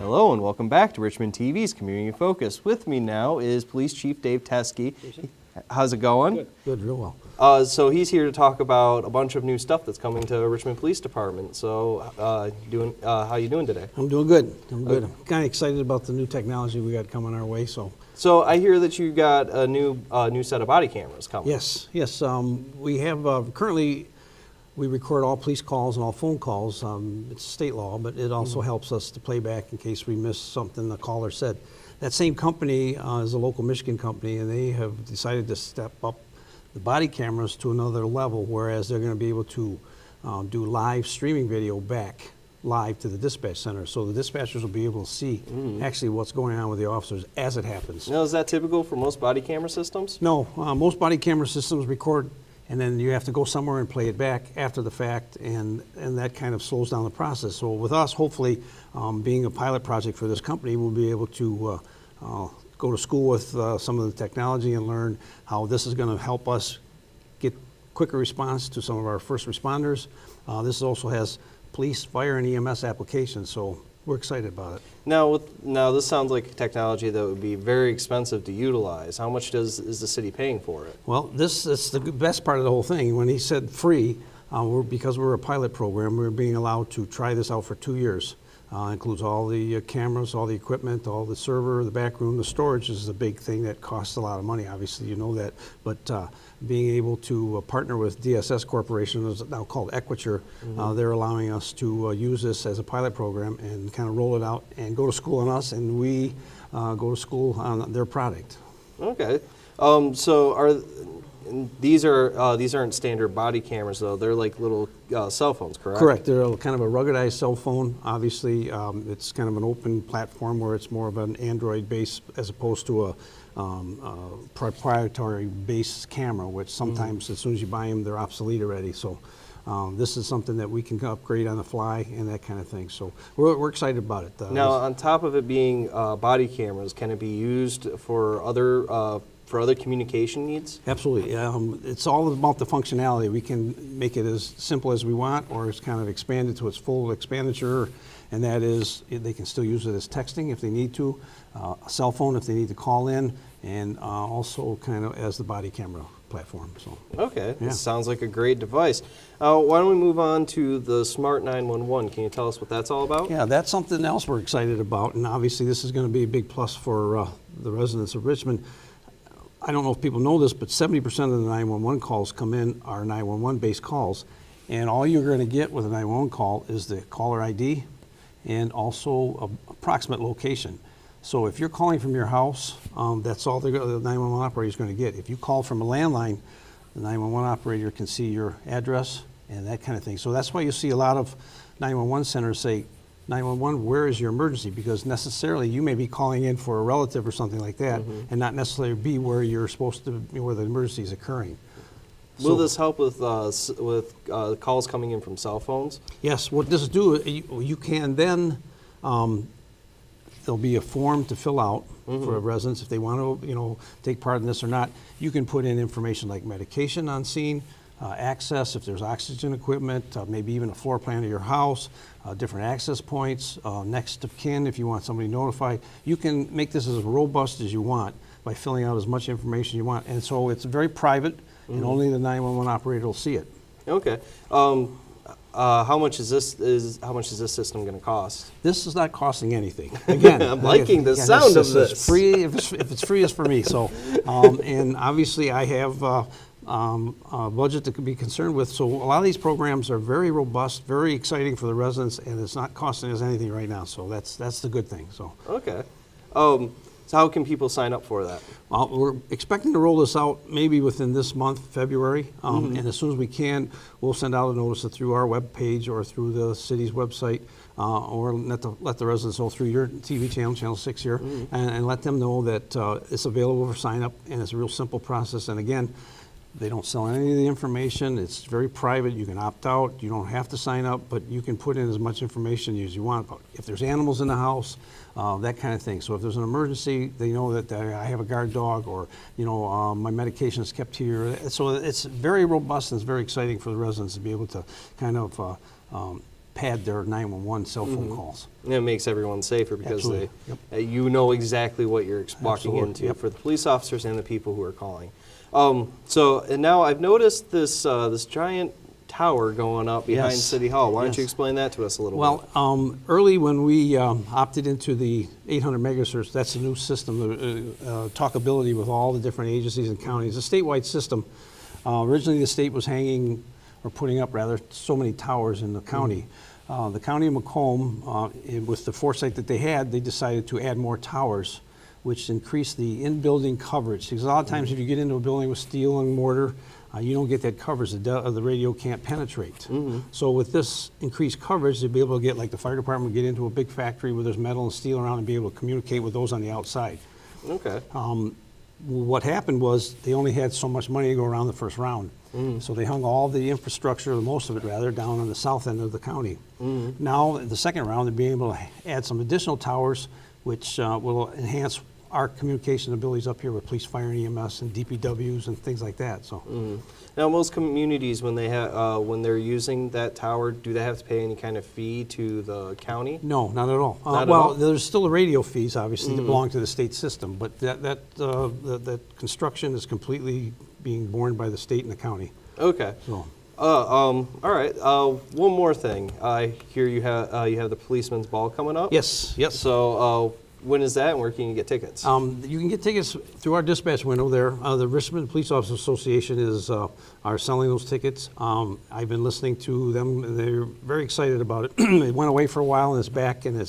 Hello and welcome back to Richmond TV's Community in Focus. With me now is Police Chief Dave Teske. How's it going? Good, good, real well. So he's here to talk about a bunch of new stuff that's coming to Richmond Police Department. So how you doing today? I'm doing good. I'm good. I'm kind of excited about the new technology we got coming our way. So I hear that you got a new set of body cameras coming. Yes. We have currently. We record all police calls and all phone calls. It's state law, but it also helps us to play back in case we miss something the caller said. That same company is a local Michigan company, and they have decided to step up the body cameras to another level, whereas they're going to be able to do live streaming video back live to the dispatch center. So the dispatchers will be able to see actually what's going on with the officers as it happens. Now, is that typical for most body camera systems? No, most body camera systems record, and then you have to go somewhere and play it back after the fact, and that kind of slows down the process. So with us, hopefully, being a pilot project for this company, we'll be able to go to school with some of the technology and learn how this is going to help us get quicker response to some of our first responders. This also has police, fire, and EMS applications, so we're excited about it. Now this sounds like technology that would be very expensive to utilize. How much is the city paying for it? Well, this is the best part of the whole thing. When he said free, because we're a pilot program, we're being allowed to try this out for 2 years. Includes all the cameras, all the equipment, all the server, the back room, the storage is the big thing that costs a lot of money, obviously, you know that. But being able to partner with DSS Corporation, is now called Equiture, they're allowing us to use this as a pilot program and kind of roll it out and go to school on us, and we go to school on their product. Okay. These aren't standard body cameras though. They're like little cell phones, correct? Correct. They're kind of a ruggedized cell phone. Obviously, it's kind of an open platform where it's more of an Android base as opposed to a proprietary base camera, which sometimes as soon as you buy them, they're obsolete already. So this is something that we can upgrade on the fly and that kind of thing. So we're excited about it. Now, on top of it being body cameras, can it be used for other communication needs? Absolutely. It's all about the functionality. We can make it as simple as we want, or it's kind of expanded to its full expenditure, and that is they can still use it as texting if they need to, a cell phone if they need to call in, and also kind of as the body camera platform. So. Okay, Yeah. This sounds like a great device. Why don't we move on to the Smart 911? Can you tell us what that's all about? Yeah, that's something else we're excited about, and obviously this is going to be a big plus for the residents of Richmond. I don't know if people know this, but 70% of the 911 calls come in are 911 based calls, and all you're going to get with a 911 call is the caller ID and also an approximate location. So if you're calling from your house, that's all the 911 operator is going to get. If you call from a landline, the 911 operator can see your address and that kind of thing. So that's why you see a lot of 911 centers say, 911, where is your emergency? Because necessarily you may be calling in for a relative or something like that, and not necessarily be where you're supposed to be, where the emergency is occurring. Will this help with calls coming in from cell phones? Yes, what this do, you can then, there'll be a form to fill out for residents if they want to, take part in this or not. You can put in information like medication on scene, access, if there's oxygen equipment, maybe even a floor plan of your house, different access points, next of kin if you want somebody notified. You can make this as robust as you want by filling out as much information you want. And so it's very private, and only the 911 operator will see it. Okay. How much is this system going to cost? This is not costing anything. Again, I'm liking the sound of this. It's free. If it's free, it's for me. So, and obviously I have a budget to be concerned with. So a lot of these programs are very robust, very exciting for the residents, and it's not costing us anything right now. So that's the good thing. So. Okay. So how can people sign up for that? We're expecting to roll this out maybe within this month, February, and as soon as we can, we'll send out a notice through our web page or through the city's website, or let the residents know through your TV channel, Channel 6 here, and let them know that it's available for sign up, and it's a real simple process. And again, they don't sell any of the information. It's very private. You can opt out. You don't have to sign up, but you can put in as much information as you want. If there's animals in the house, that kind of thing. So if there's an emergency, they know that I have a guard dog, or my medication is kept here. So it's very robust and it's very exciting for the residents to be able to kind of pad their 911 cell phone calls. And it makes everyone safer because Absolutely. you know exactly what you're walking Absolutely. into Yep. for the police officers and the people who are calling. And now I've noticed this this giant tower going up behind Yes. City Hall. Why don't you Yes. explain that to us a little bit? Well, early when we opted into the 800 megahertz, that's a new system, talkability with all the different agencies and counties, a statewide system. Originally, the state was hanging, or putting up rather, so many towers in the county. The county of Macomb, with the foresight that they had, they decided to add more towers, which increased the in-building coverage. Because a lot of times if you get into a building with steel and mortar, you don't get that coverage, the radio can't penetrate. So with this increased coverage, they'll be able to get, like the fire department, get into a big factory where there's metal and steel around and be able to communicate with those on the outside. Okay. What happened was they only had so much money to go around the first round. So they hung all the infrastructure, or most of it rather, down on the south end of the county. Now, the second round, they're being able to add some additional towers, which will enhance our communication abilities up here with police, fire, and EMS, and DPWs and things like that. So. Now, most communities, when they when they're using that tower, do they have to pay any kind of fee to the county? No, not at all. Not at well, all? there's still the radio fees, obviously, that belong to the state system, but that construction is completely being borne by the state and the county. Okay. So. All right. One more thing. I hear you have the policeman's ball coming up. Yes. So when is that, and where can you get tickets? You can get tickets through our dispatch window there. The Richmond Police Officers Association are selling those tickets. I've been listening to them. They're very excited about it. It went away for a while, and it's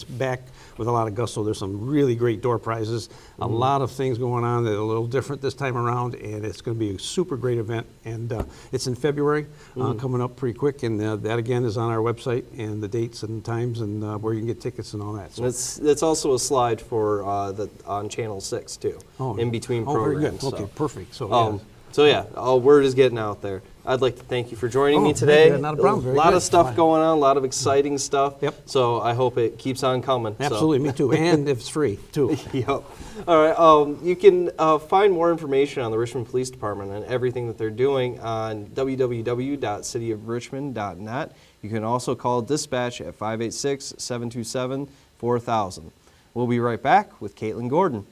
back with a lot of gusto. There's some really great door prizes, a lot of things going on that are a little different this time around, and it's going to be a super great event. And it's in February, coming up pretty quick, and that again is on our website, and the dates and times and where you can get tickets and all that. So. That's also a slide for on Channel 6 too, in between programs. Very good. Okay, so. perfect. So, So yeah, word is getting out there. I'd like to thank you for joining me Oh, today. yeah, not a problem. Very lot good. of stuff Fine. going on, a lot of exciting stuff. Yep. So I hope it keeps on coming. so. Absolutely, me too. And if it's free, too. Yep. All right. You can find more information on the Richmond Police Department and everything that they're doing on www.cityofrichmond.net. You can also call dispatch at 586-727-4000. We'll be right back with Caitlyn Gordon.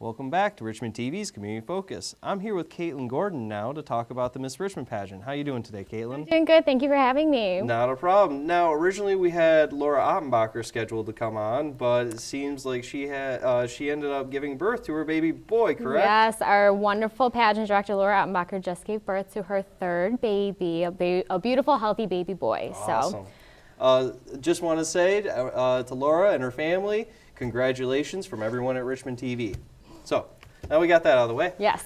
Welcome back to Richmond TV's Community Focus. I'm here with Caitlyn Gordon now to talk about the Miss Richmond pageant. How you doing today, Caitlyn? Doing good. Thank you for having me. Not a problem. Now, originally we had Laura Ottenbacher scheduled to come on, but it seems like she ended up giving birth to her baby boy, correct? Yes, our wonderful pageant director, Laura Alpaca, just gave birth to her third baby, a beautiful, healthy baby boy. Awesome. Just want to say to Laura and her family, congratulations from everyone at Richmond TV. So, now we got that out of the way. Yes.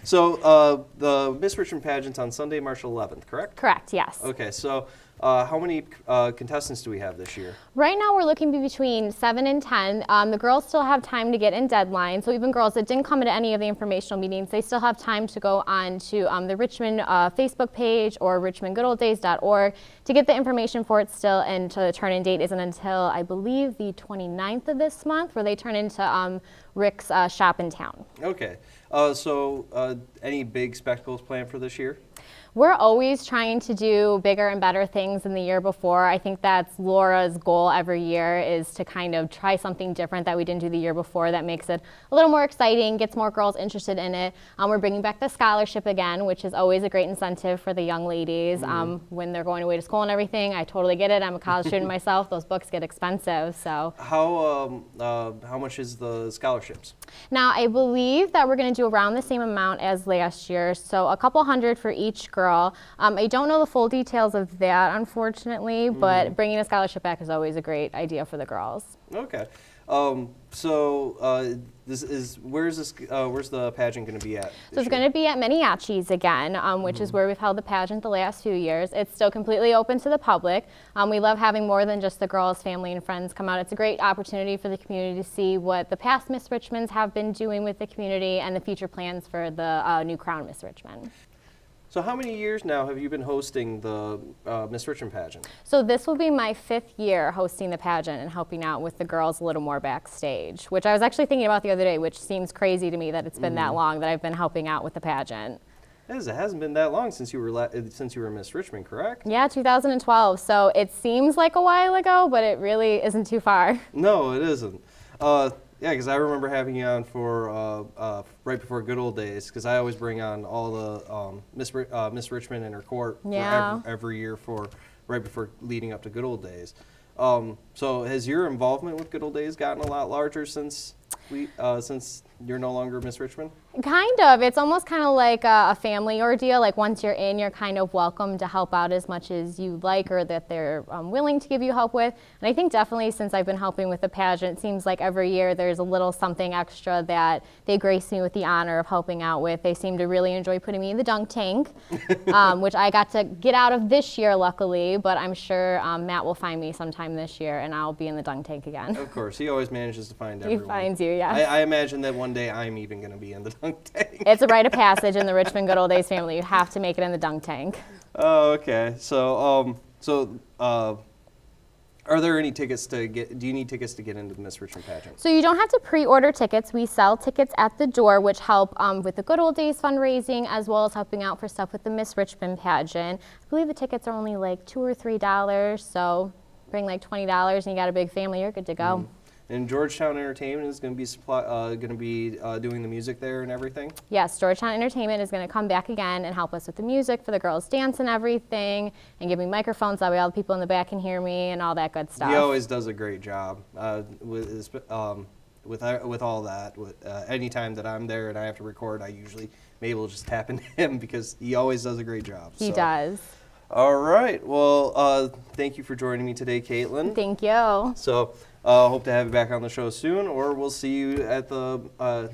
So, the Miss Richmond pageant's on Sunday, March 11th, correct? Correct, yes. Okay, so how many contestants do we have this year? Right now we're looking between 7 and 10. The girls still have time to get in deadline, so even girls that didn't come to any of the informational meetings, they still have time to go on to the Richmond Facebook page or richmondgoodoldays.org to get the information for it still, and the turn-in date isn't until, I believe, the 29th of this month, where they turn into Rick's shop in town. Okay, so any big spectacles planned for this year? We're always trying to do bigger and better things than the year before. I think that's Laura's goal every year, is to kind of try something different that we didn't do the year before that makes it a little more exciting, gets more girls interested in it. We're bringing back the scholarship again, which is always a great incentive for the young ladies when they're going away to school and everything. I totally get it. I'm a college student myself. Those books get expensive. So How much is the scholarships? now I believe that we're going to do around the same amount as last year, so a couple hundred for each girl. I don't know the full details of that, unfortunately, but bringing a scholarship back is always a great idea for the girls. Okay. This is where's the pageant going to be at? So it's going to be at Maniachi's again, which is where we've held the pageant the last few years. It's still completely open to the public. We love having more than just the girls, family, and friends come out. It's a great opportunity for the community to see what the past Miss Richmonds have been doing with the community and the future plans for the new crown Miss Richmond. So how many years now have you been hosting the Miss Richmond pageant? So this will be my 5th year hosting the pageant and helping out with the girls a little more backstage, which I was actually thinking about the other day, which seems crazy to me that it's been that long that I've been helping out with the pageant. It hasn't been that long since you were Miss Richmond, correct? Yeah, 2012. So it seems like a while ago, but it really isn't too far. No, it isn't. Yeah, because I remember having you on for right before Good Old Days, because I always bring on all the Miss Richmond and her court for every year for right before leading up to Good Old Days. So has your involvement with Good Old Days gotten a lot larger since you're no longer Miss Richmond? Kind of. It's almost kind of like a family ordeal. Like once you're in, you're kind of welcome to help out as much as you like or that they're willing to give you help with. And I think definitely since I've been helping with the pageant, it seems like every year there's a little something extra that they grace me with the honor of helping out with. They seem to really enjoy putting me in the dunk tank, which I got to get out of this year, luckily. But I'm sure Matt will find me sometime this year and I'll be in the dunk tank again. Of course. He always manages to find everyone. He finds you, yeah. I imagine that one day I'm even going to be in the dunk tank. It's a rite of passage in the Richmond Good Old Days family. You have to make it in the dunk tank. Oh, okay. So, are there any tickets to get? Do you need tickets to get into the Miss Richmond pageant? So you don't have to pre-order tickets. We sell tickets at the door, which help with the Good Old Days fundraising, as well as helping out for stuff with the Miss Richmond pageant. I believe the tickets are only like $2 or $3, so bring like $20 and you got a big family, you're good to go. And Georgetown Entertainment is going to be doing the music there and everything? Yes, Georgetown Entertainment is going to come back again and help us with the music for the girls' dance and everything, and give me microphones that way all the people in the back can hear me and all that good stuff. He always does a great job with all that. Any time that I'm there and I have to record, I usually am able to just tap into him because he always does a great job. He does. All right. Well, thank you for joining me today, Caitlyn. Thank you. So. Hope to have you back on the show soon, or we'll see you at the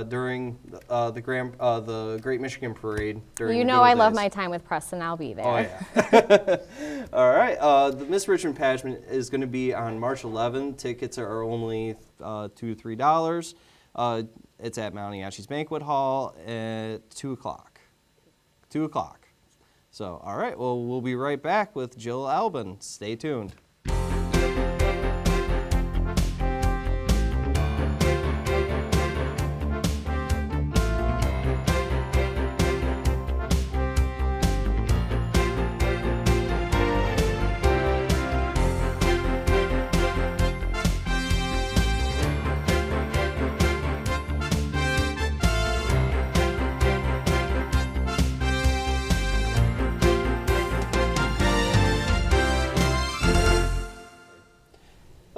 during the Great Michigan Parade. During you know I love my time with Preston. I'll be there. Oh yeah. All right. The Miss Richmond pageant is going to be on March 11th. Tickets are only $2 to $3. It's at Maniachi's Banquet Hall at 2 o'clock. 2 o'clock. So, all right. Well, we'll be right back with Jill Albin. Stay tuned.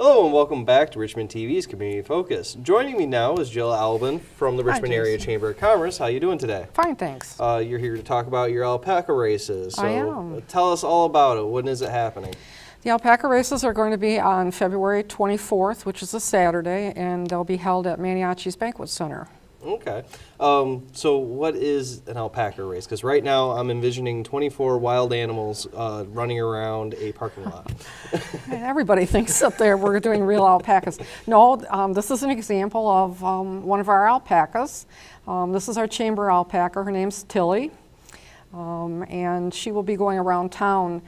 Hello and welcome back to Richmond TV's Community Focus. Joining me now is Jill Albin from the Richmond Area Chamber of Commerce. How you doing today? Fine, thanks. You're here to talk about your alpaca races. So I am. Tell us all about it. When is it happening? The alpaca races are going to be on February 24th, which is a Saturday, and they'll be held at Maniachi's Banquet Center. Okay. So what is an alpaca race? Because right now I'm envisioning 24 wild animals running around a parking lot. Everybody thinks that we're doing real alpacas. No, this is an example of one of our alpacas. This is our chamber alpaca. Her name's Tilly, and she will be going around town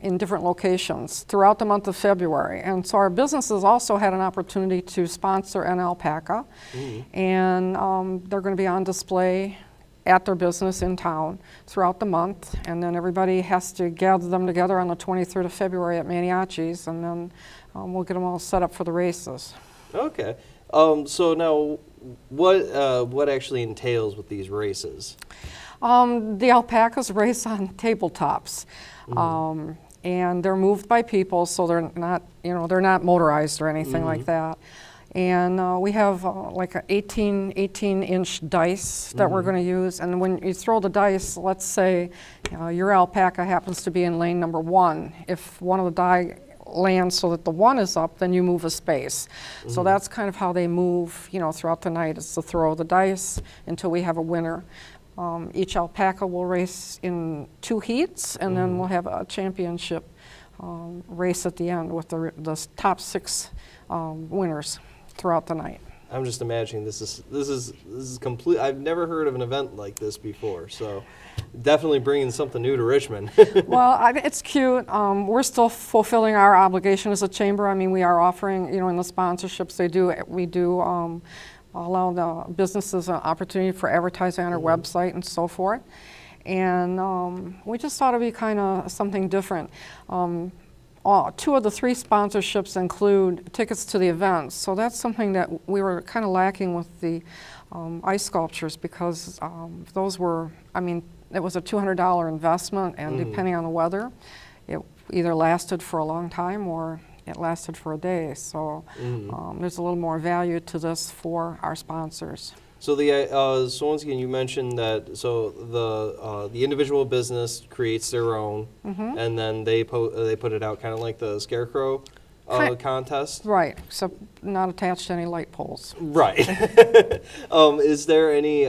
in different locations throughout the month of February. And so our businesses also had an opportunity to sponsor an alpaca, and they're going to be on display at their business in town throughout the month, and then everybody has to gather them together on the 23rd of February at Maniachi's, and then we'll get them all set up for the races. Okay. So now, what actually entails with these races? The alpacas race on tabletops. And they're moved by people, so they're not motorized or anything like that. And we have like an 18-inch dice that we're going to use. And when you throw the dice, let's say your alpaca happens to be in lane number 1. If one of the die land so that the 1 is up, then you move a space. So that's kind of how they move, throughout the night. It's the throw of the dice until we have a winner. Each alpaca will race in 2 heats, and then we'll have a championship race at the end with the top 6 winners throughout the night. I'm just imagining this is complete. I've never heard of an event like this before, so definitely bringing something new to Richmond. Well, it's cute. We're still fulfilling our obligation as a chamber. I mean, we are offering, in the sponsorships we do allow the businesses an opportunity for advertising on our website and so forth. And we just thought it'd be kind of something different. 2 of the 3 sponsorships include tickets to the events, so that's something that we were kind of lacking with the ice sculptures, because those were, it was a $200 investment, and depending on the weather, it either lasted for a long time or it lasted for a day. So there's a little more value to this for our sponsors. So so once again, you mentioned that the individual business creates their own, and then they put it out kind of like the scarecrow contest. Right, except not attached to any light poles. Right. Is there any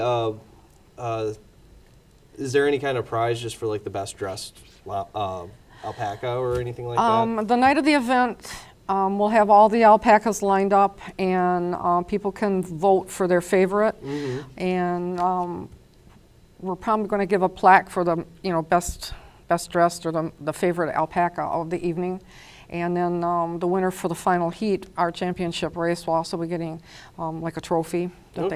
kind of prize just for like the best dressed alpaca or anything like that? The night of the event, we'll have all the alpacas lined up, and people can vote for their favorite. And we're probably going to give a plaque for the best dressed or the favorite alpaca of the evening. And then the winner for the final heat, our championship race, will also be getting like a trophy that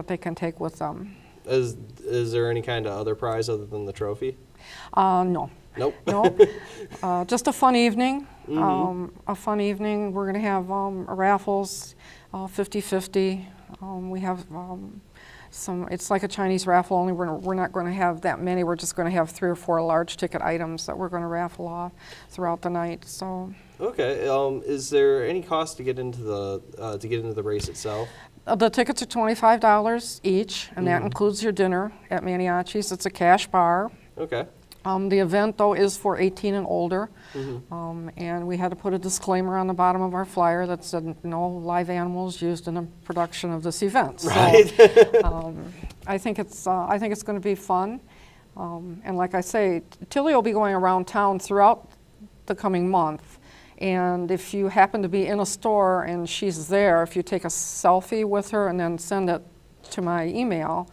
they can take with them. Is there any kind of other prize other than the trophy? No. Nope. No. Just a fun evening. A fun evening. We're going to have raffles, 50-50. We have it's like a Chinese raffle, only we're not going to have that many. We're just going to have 3 or 4 large ticket items that we're going to raffle off throughout the night. So. Okay. Is there any cost to get into the race itself? The tickets are $25 each, and that includes your dinner at Maniachi's. It's a cash bar. Okay. The event, though, is for 18 and older, and we had to put a disclaimer on the bottom of our flyer that said no live animals used in the production of this event. Right. So, I think it's going to be fun, and like I say, Tilly will be going around town throughout the coming month. And if you happen to be in a store and she's there, if you take a selfie with her and then send it to my email,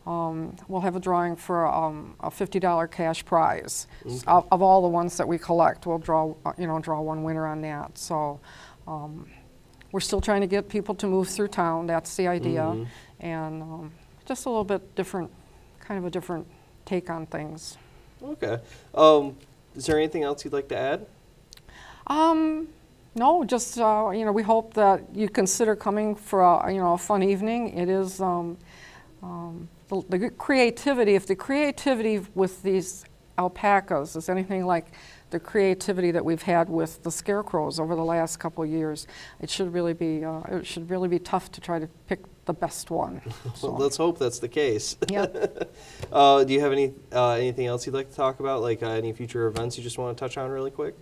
we'll have a drawing for a $50 cash prize. Of all the ones that we collect, we'll draw one winner on that. So we're still trying to get people to move through town. That's the idea, and just a little bit different, kind of a different take on things. Okay. Is there anything else you'd like to add? No, just we hope that you consider coming for a fun evening. It is the creativity. If the creativity with these alpacas is anything like the creativity that we've had with the scarecrows over the last couple of years, it should really be tough to try to pick the best one. So. Well, let's hope that's the case. Yeah. Do you have anything else you'd like to talk about, like any future events you just want to touch on really quick?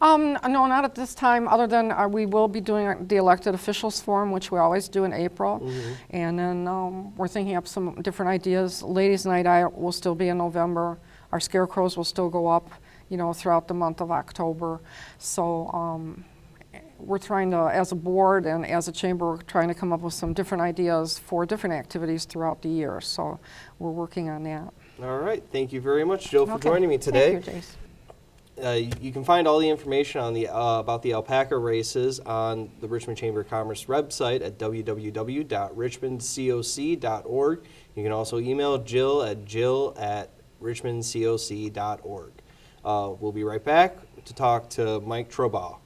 No, not at this time, other than we will be doing the elected officials forum, which we always do in April. And then we're thinking up some different ideas. Ladies' Night Out will still be in November. Our scarecrows will still go up, throughout the month of October. So we're trying to, as a board and as a chamber, we're trying to come up with some different ideas for different activities throughout the year. So we're working on that. All right. Thank you very much, Jill, for joining me today. Thank you, Jace. You can find all the information on about the alpaca races on the Richmond Chamber of Commerce website at www.richmondcoc.org. You can also email Jill at jill@richmondcoc.org. We'll be right back to talk to Mike Trabough.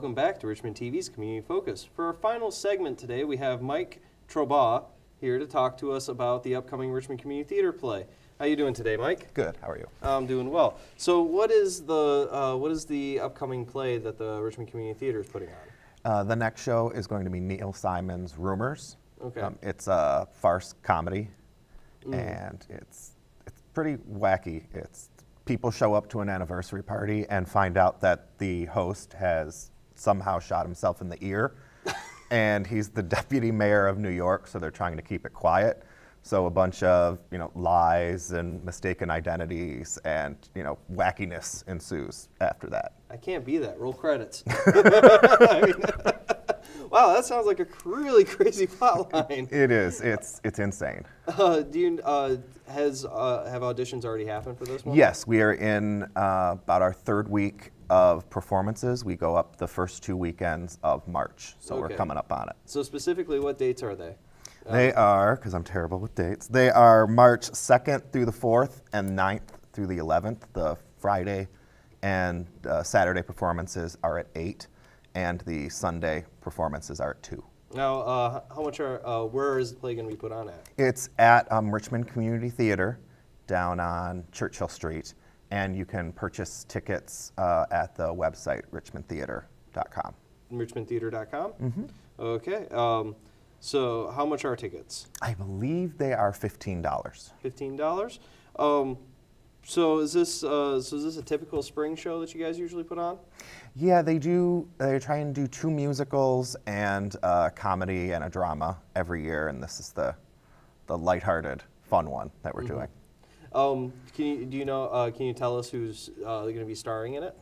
welcome back to Richmond TV's Community Focus. For our final segment today, we have Mike Trabough here to talk to us about the upcoming Richmond Community Theater play. How you doing today, Mike? Good. How are you? I'm doing well. So what is the upcoming play that the Richmond Community Theater is putting on? The next show is going to be Neil Simon's Rumors. Okay. It's a farce comedy, and it's pretty wacky. It's people show up to an anniversary party and find out that the host has somehow shot himself in the ear, and he's the deputy mayor of New York, so they're trying to keep it quiet. So a bunch of lies and mistaken identities and wackiness ensues after that. I can't be that. Roll credits. I mean, wow, that sounds like a really crazy plot line. It is. It's insane. Have auditions already happened for this one? Yes, we are in about our third week of performances. We go up the first 2 weekends of March, so we're coming up on it. So specifically, what dates are they? They are, because I'm terrible with dates, they are March 2nd through the 4th and 9th through the 11th. The Friday and Saturday performances are at 8, and the Sunday performances are at 2. Now, where is the play going to be put on at? It's at Richmond Community Theater down on Churchill Street, and you can purchase tickets at the website richmondtheater.com. richmondtheater.com? Mm-hmm. Okay. So how much are tickets? I believe they are $15. $15? So is this a typical spring show that you guys usually put on? Yeah, they do. They try and do 2 musicals and a comedy and a drama every year, and this is the lighthearted, fun one that we're doing. Can you tell us who's going to be starring in it?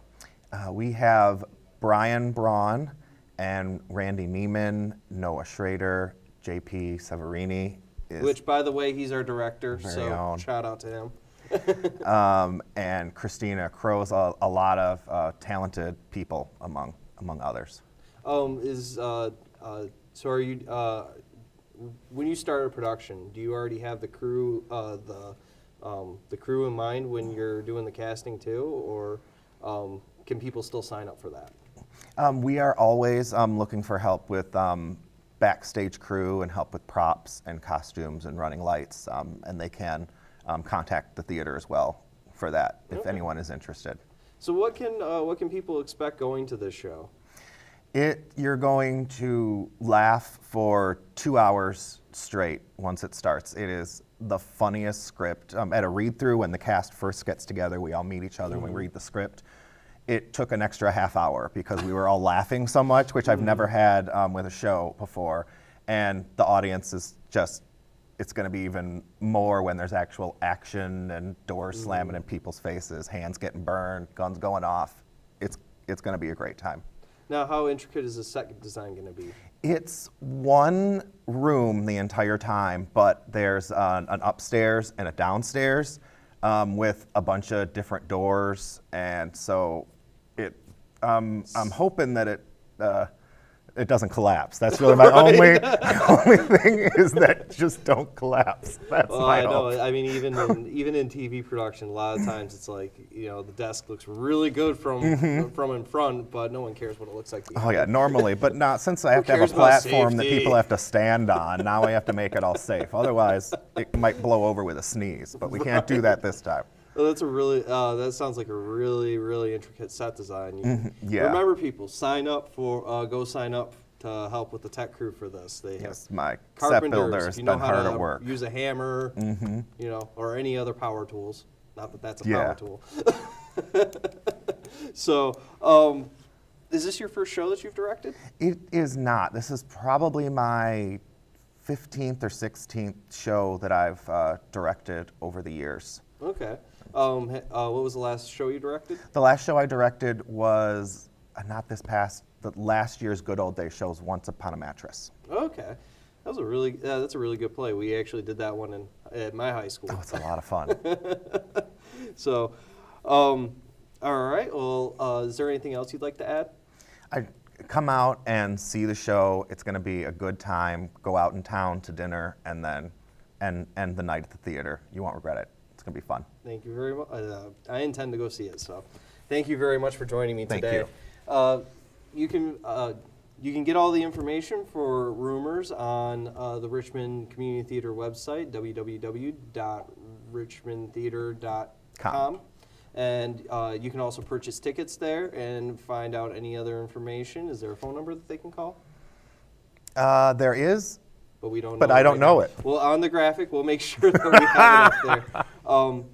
We have Brian Braun and Randy Neiman, Noah Schrader, J.P. Severini. Which, by the way, he's our director, so own. shout out to him. And Christina Crow's a lot of talented people among others. So are you when you start a production, do you already have the crew the crew in mind when you're doing the casting too, or can people still sign up for that? We are always looking for help with backstage crew and help with props and costumes and running lights, and they can contact the theater as well for that if anyone is interested. So what can people expect going to this show? You're going to laugh for 2 hours straight once it starts. It is the funniest script. At a read-through, when the cast first gets together, we all meet each other and we read the script. It took an extra half hour because we were all laughing so much, which I've never had with a show before. And the audience is just, it's going to be even more when there's actual action and doors slamming in people's faces, hands getting burned, guns going off. It's going to be a great time. Now, how intricate is the set design going to be? It's one room the entire time, but there's an upstairs and a downstairs with a bunch of different doors, and so I'm hoping that it doesn't collapse. That's really my only thing is that just don't collapse. That's my hope. I mean, even in TV production, a lot of times it's like, the desk looks really good from in front, but no one cares what it looks like behind. Oh yeah, normally, but not since I have to have a platform that people have to stand on. Now I have to make it all safe. Otherwise, it might blow over with a sneeze. But we can't do that this time. Well, that's that sounds like a really, really intricate set design. Yeah. Remember, people, go sign up to help with the tech crew for this. They have my carpenters, set builder has been hard at work. Use a hammer, or any other power tools. Not that that's a power tool. So, is this your first show that you've directed? It is not. This is probably my 15th or 16th show that I've directed over the years. Okay. What was the last show you directed? The last show I directed was the last year's Good Old Days shows, Once Upon a Mattress. Okay. That's a really good play. We actually did that one at my high school. Oh, it's a lot of fun. So, all right. Well, is there anything else you'd like to add? Come out and see the show. It's going to be a good time. Go out in town to dinner and then end the night at the theater. You won't regret it. It's going to be fun. Thank you very much. I intend to go see it. So, thank you very much for joining me today. Thank you. you can get all the information for Rumors on the Richmond Community Theater website, www.richmondtheater.com. And you can also purchase tickets there and find out any other information. Is there a phone number that they can call? There is, But we don't. but know I don't right know now. it. Well, on the graphic, we'll make sure that we have it up there.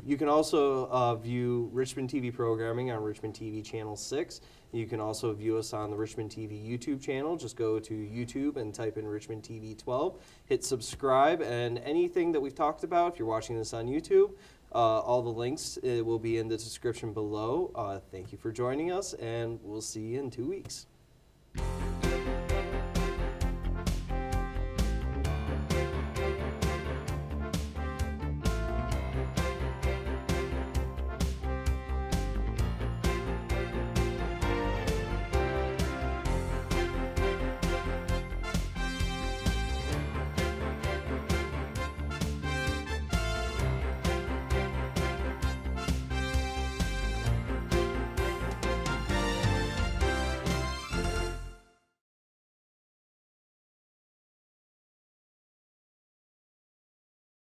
You can also view Richmond TV programming on Richmond TV Channel 6. You can also view us on the Richmond TV YouTube channel. Just go to YouTube and type in Richmond TV 12. Hit subscribe, and anything that we've talked about, if you're watching this on YouTube, all the links will be in the description below. Thank you for joining us, and we'll see you in 2 weeks.